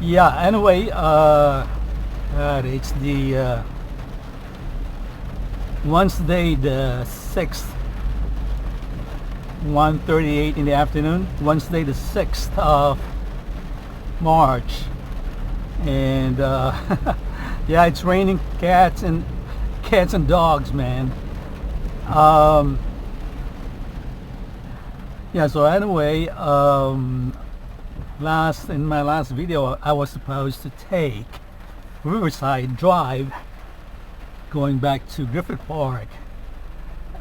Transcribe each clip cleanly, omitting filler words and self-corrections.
Yeah, anyway, it's the Wednesday the 6th, 1:38 in the afternoon, Wednesday the 6th of March. And yeah, it's raining cats and dogs, man. Um, yeah, so anyway, in my last video I was supposed to take Riverside Drive going back to Griffith Park,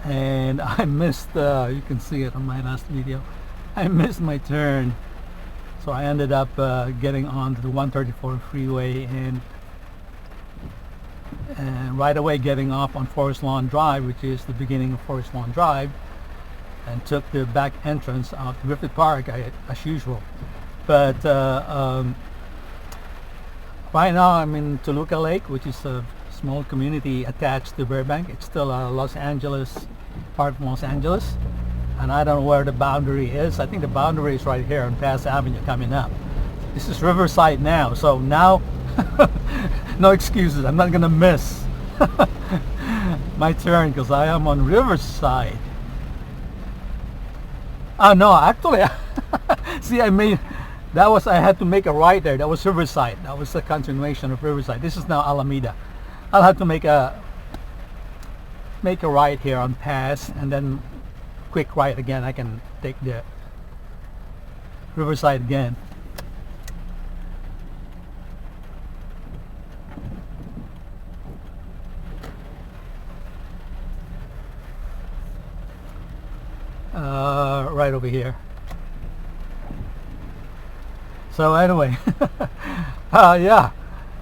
and I missed, you can see it on my last video, I missed my turn. So I ended up getting onto the 134 freeway and right away getting off on Forest Lawn Drive, which is the beginning of Forest Lawn Drive, and took the back entrance of Griffith Park as usual. But right now I'm in Toluca Lake, which is a small community attached to Burbank. It's still Los Angeles, part of Los Angeles, and I don't know where the boundary is. I think the boundary is right here on Pass Avenue coming up. This is Riverside now, so now no excuses. I'm not gonna miss my turn because I am on Riverside. Oh no, actually, see, I had to make a right there. That was Riverside. That was the continuation of Riverside. This is now Alameda. I'll have to make a right here on Pass, and then quick right again. I can take the Riverside again. Right over here. So anyway, yeah,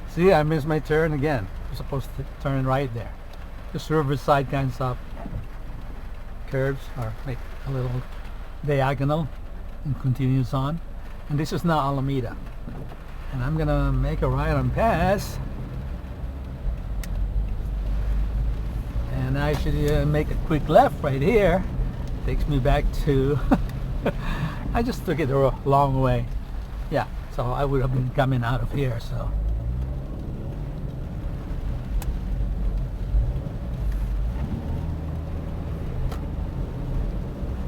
see, I missed my turn again. I'm supposed to turn right there. This Riverside kind of curves or make a little diagonal and continues on. And this is now Alameda. And I'm gonna make a right on Pass. And I should make a quick left right here. Takes me back to I just took it the long way. Yeah, so I would have been coming out of here. So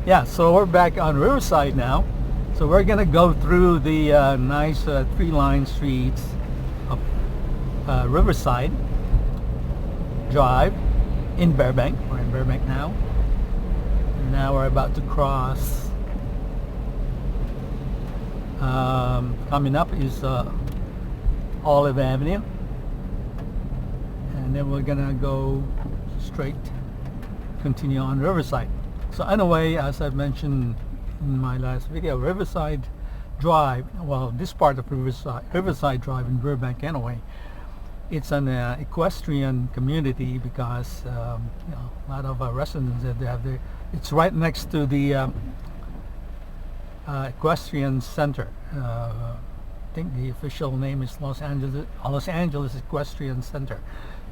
yeah, so we're back on Riverside now. So we're gonna go through the nice tree-lined streets of Riverside Drive in Burbank. We're in Burbank now. And now we're about to cross. Coming up is Olive Avenue, and then we're gonna go straight, continue on Riverside. So anyway, as I've mentioned in my last video, Riverside Drive, well, this part of Riverside Drive in Burbank anyway, it's an equestrian community because you know, a lot of residents that they have there. It's right next to the equestrian center. I think the official name is Los Angeles Equestrian Center.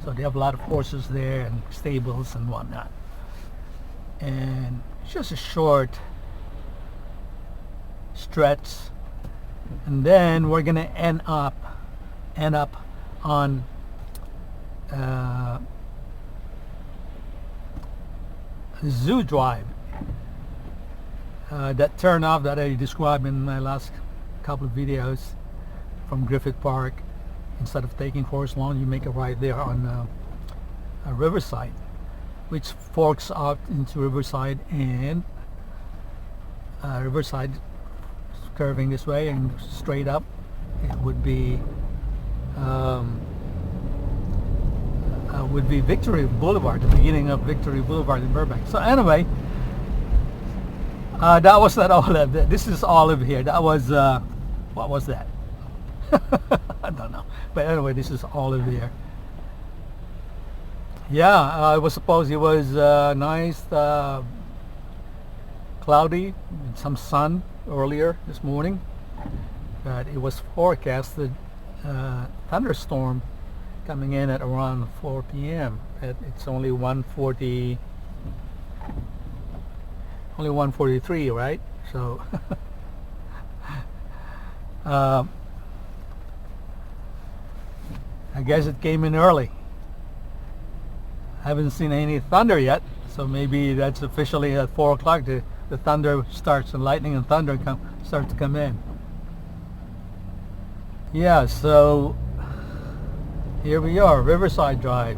So they have a lot of horses there and stables and whatnot. And it's just a short stretch, and then we're gonna end up on Zoo Drive. That turnoff that I described in my last couple of videos from Griffith Park. Instead of taking Forest Lawn, you make a right there on Riverside, which forks out into Riverside, and Riverside curving this way and straight up, it would be Victory Boulevard, the beginning of Victory Boulevard in Burbank. So anyway, that was that Olive. This is Olive here. That was what was that? I don't know. But anyway, this is Olive here. Yeah, it was supposed it was nice, cloudy, and some sun earlier this morning, but it was forecasted thunderstorm coming in at around 4 p.m. It's only 1:40, only 1:43, right? So guess it came in early. I haven't seen any thunder yet, so maybe that's officially at 4 o'clock the thunder starts, and lightning and thunder start to come in. Yeah, so here we are, Riverside Drive.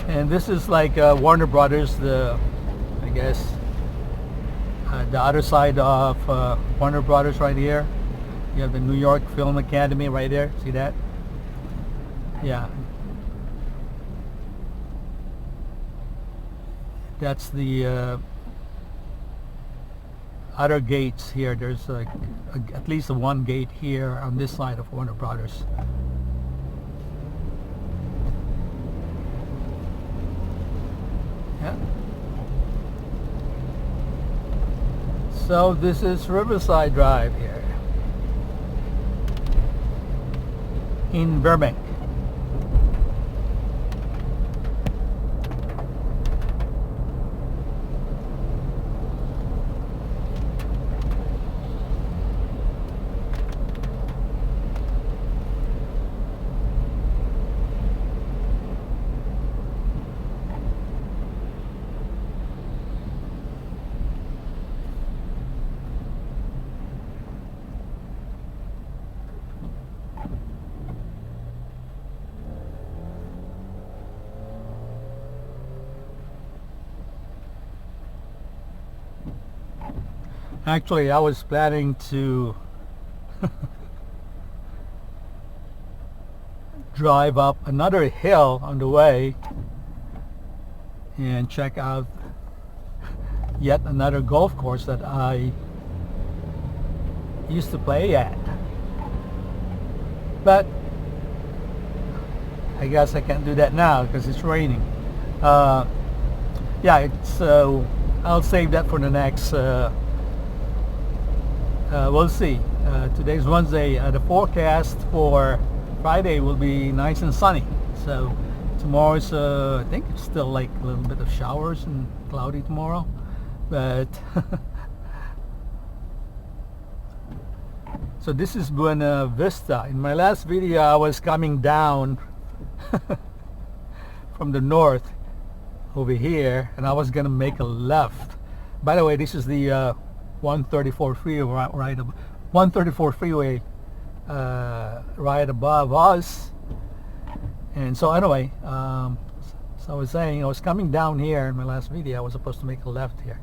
And this is like Warner Brothers, I guess the other side of Warner Brothers right here. You have the New York Film Academy right there. See that? Yeah. That's the other gates here. There's at least one gate here on this side of Warner Brothers. Yeah. So this is Riverside Drive here in Burbank. Actually, I was planning to drive up another hill on the way and check out yet another golf course that I used to play at. But I guess I can't do that now because it's raining. Yeah, I'll save that for the next we'll see. Today's Wednesday. The forecast for Friday will be nice and sunny. So tomorrow's I think it's still like a little bit of showers and cloudy tomorrow. But so this is Buena Vista. In my last video I was coming down from the north over here, and I was gonna make a left. By the way, this is the 134 freeway right 134 freeway right above us. And so anyway, so I was saying I was coming down here in my last video. I was supposed to make a left here.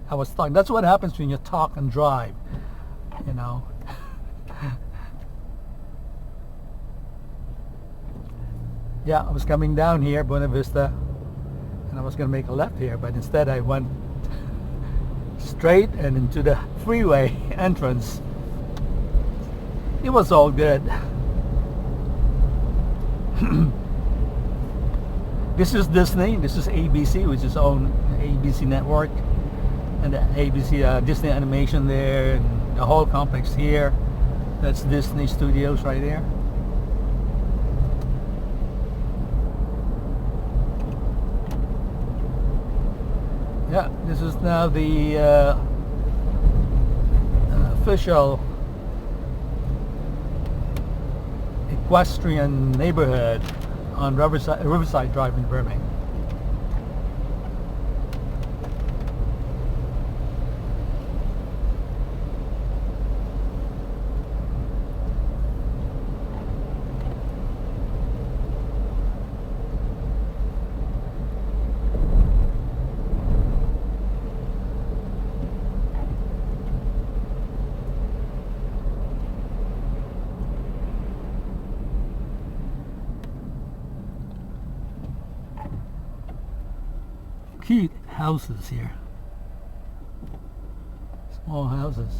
I was talking. That's what happens when you talk and drive, you know. Yeah, I was coming down here, Buena Vista, and I was gonna make a left here, but instead I went straight and into the freeway entrance. It was all good. This is Disney. This is ABC, which is own ABC network, and the ABC Disney animation there, and the whole complex here. That's Disney Studios right there. Yeah, this is now the official equestrian neighborhood on Riverside Drive in Burbank. Cute houses here. Small houses.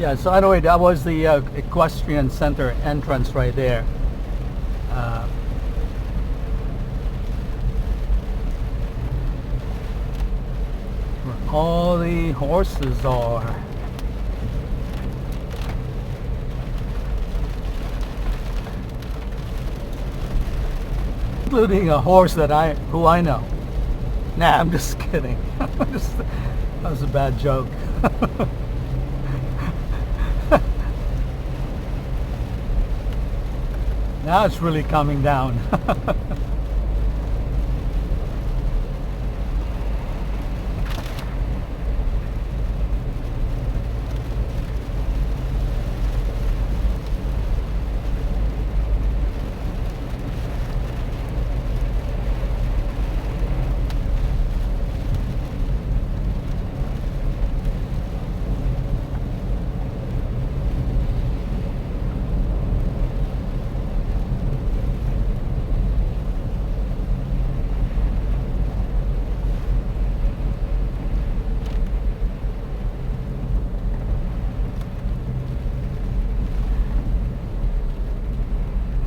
Yeah, so anyway, that was the equestrian center entrance right there. Uh, where all the horses are. Including a horse who I know. Nah, I'm just kidding. That was a bad joke. Now it's really coming down.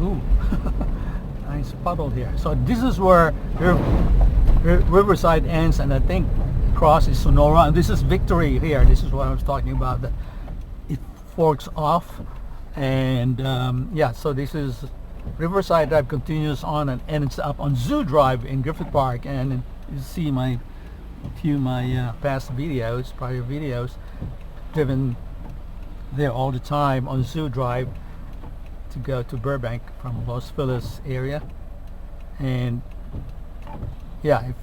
Ooh, nice puddle here. So this is where Riverside ends, and I think across is Sonora, and this is Victory here. This is what I was talking about. That it forks off, and yeah. So this is Riverside Drive continues on and ends up on Zoo Drive in Griffith Park, and you see my past videos, prior videos, driven there all the time on Zoo Drive to go to Burbank from Los Feliz area. And yeah,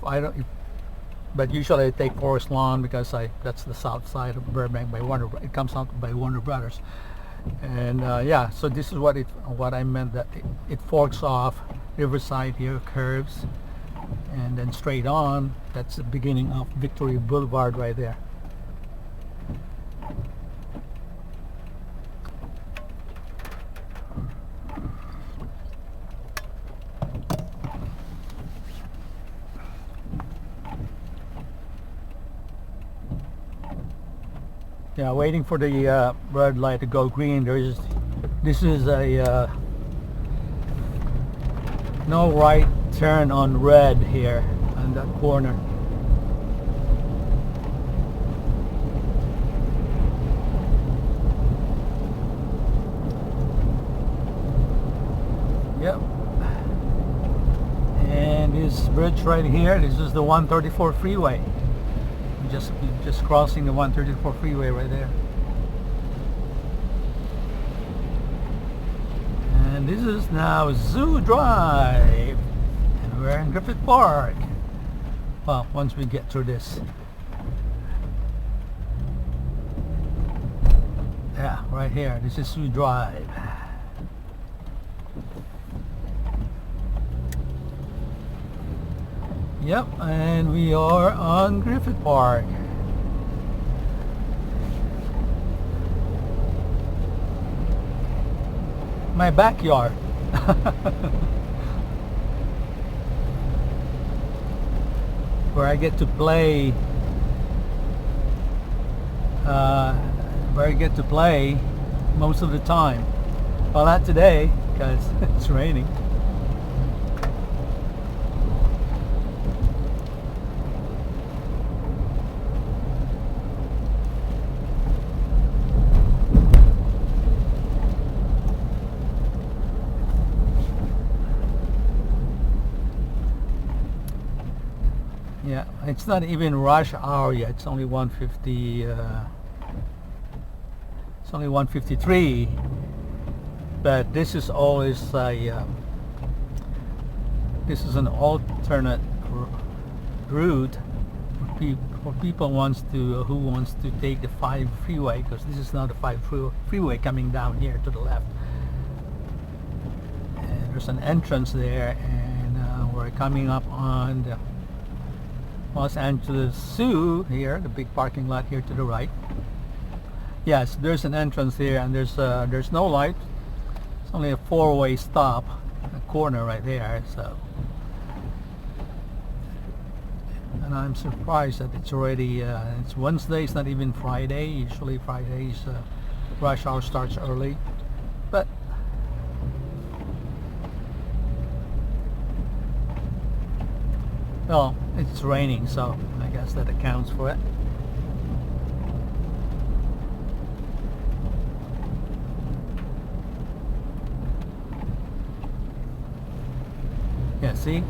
but usually I take Forest Lawn because that's the south side of Burbank by it comes out by Warner Brothers. And yeah, so this is what I meant, that it forks off. Riverside here curves, and then straight on, that's the beginning of Victory Boulevard right there. Yeah, waiting for the red light to go green. This is a no right turn on red here on that corner. Yep. And this bridge right here, this is the 134 freeway. Just crossing the 134 freeway right there. And this is now Zoo Drive, and we're in Griffith Park. Well, once we get through this. Yeah, right here, this is Zoo Drive. Yep, and we are on Griffith Park. My backyard. Where I get to play most of the time. Well, not today because it's raining. Yeah, it's not even rush hour yet. It's only 1:50. It's only 1:53. But this is always this is an alternate route for people who wants to take the 5 freeway, because this is not the 5 freeway coming down here to the left. And there's an entrance there, and we're coming up on the Los Angeles Zoo here, the big parking lot here to the right. Yes, there's an entrance here, and there's no light. It's only a 4-way stop, a corner right there. So, and I'm surprised that it's already it's Wednesday. It's not even Friday. Usually Fridays rush hour starts early, but well, it's raining, so I guess that accounts for it. Yeah, see,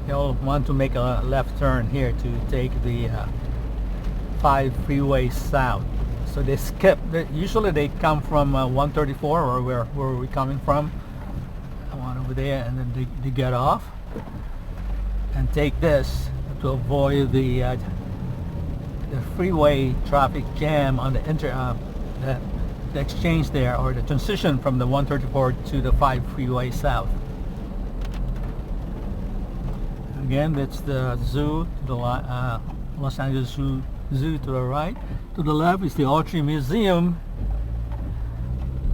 you'll want to make a left turn here to take the 5 freeway south. So they skip. Usually they come from 134, or where are we coming from? One over there, and then they get off and take this to avoid the freeway traffic jam on the exchange there, or the transition from the 134 to the 5 freeway south. Again, that's the zoo to the Los Angeles Zoo to the right. To the left is the Autry Museum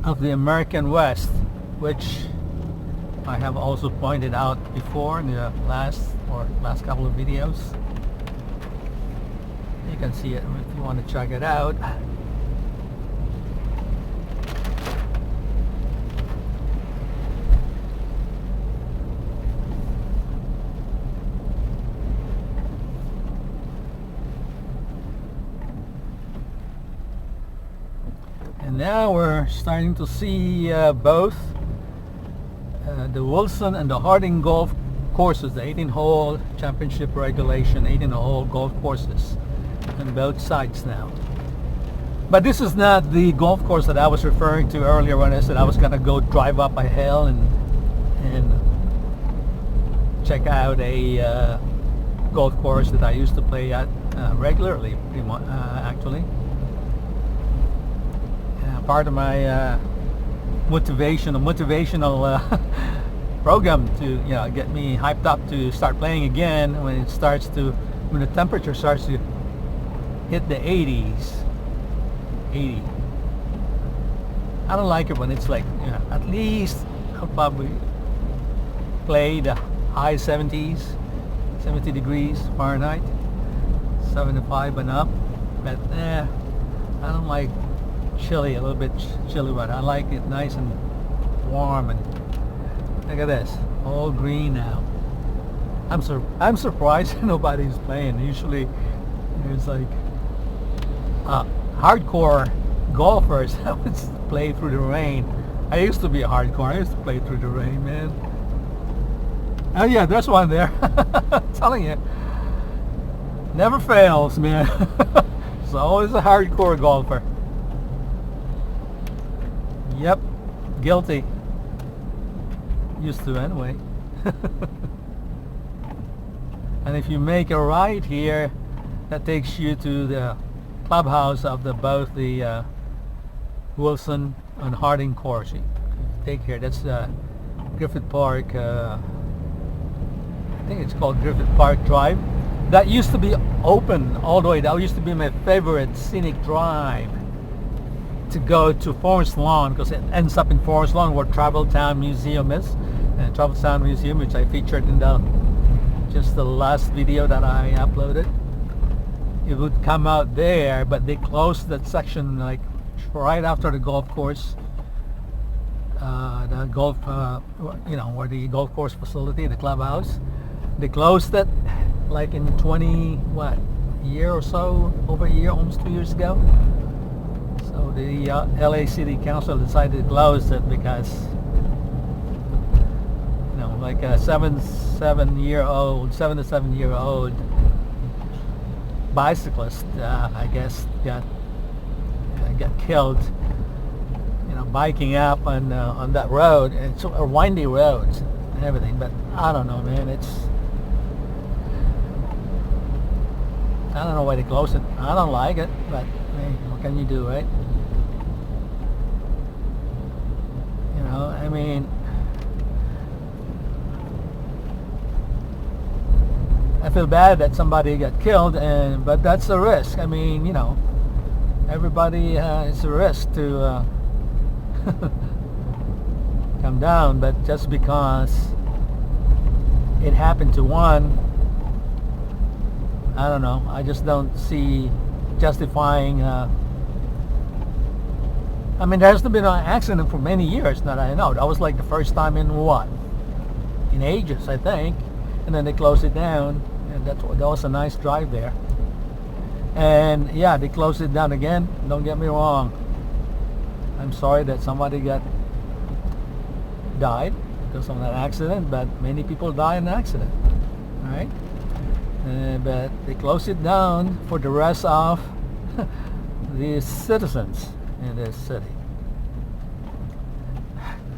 of the American West, which I have also pointed out before in the last couple of videos. You can see it if you want to check it out. And now we're starting to see both the Wilson and the Harding golf courses, the 18-hole championship regulation 18-hole golf courses on both sides now. But this is not the golf course that I was referring to earlier when I said I was gonna go drive up a hill and check out a golf course that I used to play at regularly, pretty much, actually. Part of my motivational program to get me hyped up to start playing again when the temperature starts to hit the 80s. 80. I don't like it when it's like at least I'll probably play the high 70s, 70 degrees Fahrenheit, 75 and up. But I don't like chilly, a little bit chilly weather. I like it nice and warm. And look at this, all green now. I'm surprised nobody's playing. Usually there's like hardcore golfers that would play through the rain. I used to be a hardcore. I used to play through the rain, man. Oh yeah, there's one there. I'm telling you, never fails, man. It's always a hardcore golfer. Yep, guilty. Used to anyway. And if you make a right here, that takes you to the clubhouse of both the Wilson and Harding course. You take here, that's Griffith Park. I think it's called Griffith Park Drive. That used to be open all the way. That used to be my favorite scenic drive to go to Forest Lawn, because it ends up in Forest Lawn where Travel Town Museum is. And Travel Town Museum, which I featured in just the last video that I uploaded. It would come out there, but they closed that section like right after the golf course. The golf, where the golf course facility, the clubhouse. They closed it like in year or so, over a year, almost 2 years ago. So the LA City Council decided to close it because, like a 7 to 7 year old bicyclist, I guess, got killed, biking up on that road. It's a windy road and everything, but I don't know, man. I don't know why they closed it. I don't like it, but hey, what can you do, right? I mean, I feel bad that somebody got killed, but that's the risk. I mean, everybody it's a risk to come down, but just because it happened to one, I don't know. I just don't see justifying I mean, there hasn't been an accident for many years that I know. That was like the first time in what? In ages, I think. And then they closed it down. And that was a nice drive there. And yeah, they closed it down again. Don't get me wrong. I'm sorry that somebody died because of that accident, but many people die in an accident. Alright? But they closed it down for the rest of the citizens in this city.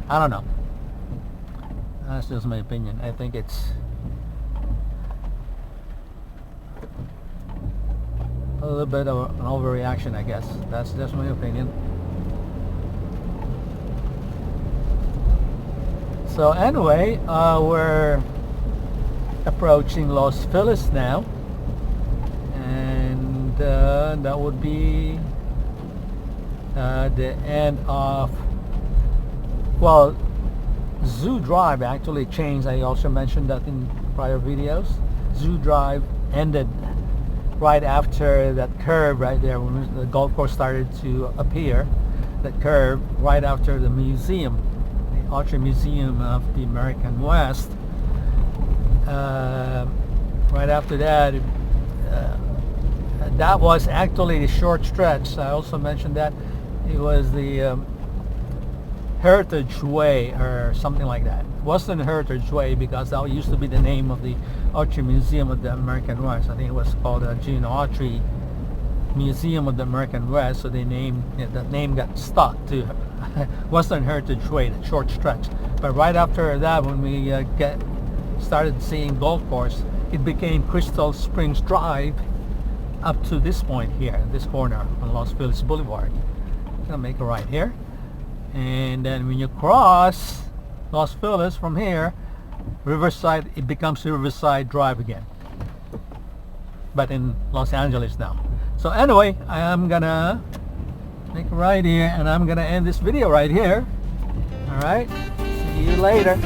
I don't know. That's just my opinion. I think it's a little bit of an overreaction, I guess. That's just my opinion. So anyway, we're approaching Los Feliz now, and that would be the end of, well, Zoo Drive actually changed. I also mentioned that in prior videos. Zoo Drive ended right after that curve right there when the golf course started to appear. That curve right after the museum, the Archery Museum of the American West. Right after that, that was actually the short stretch. I also mentioned that it was the Heritage Way or something like that. It wasn't Heritage Way because that used to be the name of the Archery Museum of the American West. I think it was called the Gene Archery Museum of the American West, so they named that name got stuck to Western Heritage Way, the short stretch. But right after that, when we started seeing golf course, it became Crystal Springs Drive up to this point here, this corner on Los Feliz Boulevard. I'm gonna make a right here, and then when you cross Los Feliz from here, Riverside, it becomes Riverside Drive again, but in Los Angeles now. So anyway, I am gonna make a right here, and I'm gonna end this video right here. All right, see you later.